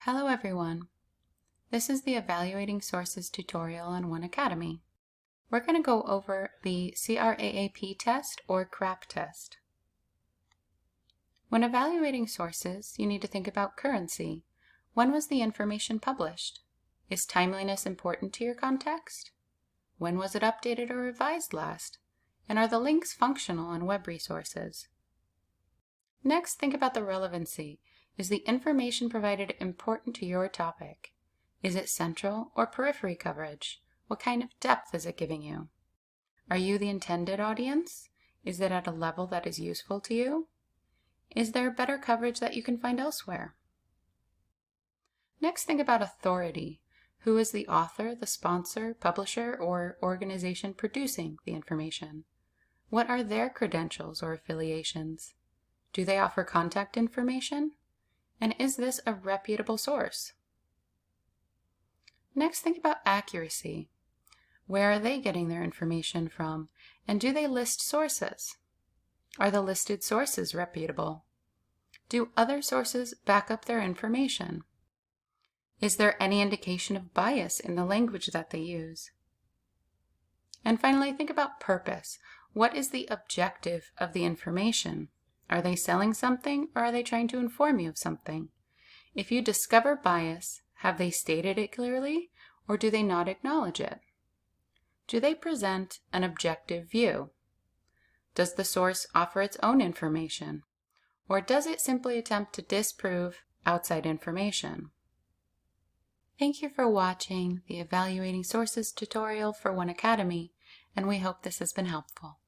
Hello everyone. This is the Evaluating Sources tutorial on 1Cademy. We're going to go over the CRAAP test or CRAP test. When evaluating sources, you need to think about currency. When was the information published? Is timeliness important to your context? When was it updated or revised last? And are the links functional on web resources? Next, think about the relevancy. Is the information provided important to your topic? Is it central or periphery coverage? What kind of depth is it giving you? Are you the intended audience? Is it at a level that is useful to you? Is there better coverage that you can find elsewhere? Next, think about authority. Who is the author, the sponsor, publisher, or organization producing the information? What are their credentials or affiliations? Do they offer contact information? And is this a reputable source? Next, think about accuracy. Where are they getting their information from? And do they list sources? Are the listed sources reputable? Do other sources back up their information? Is there any indication of bias in the language that they use? And finally, think about purpose. What is the objective of the information? Are they selling something, or are they trying to inform you of something? If you discover bias, have they stated it clearly, or do they not acknowledge it? Do they present an objective view? Does the source offer its own information, or does it simply attempt to disprove outside information? Thank you for watching the Evaluating Sources tutorial for 1Cademy, and we hope this has been helpful.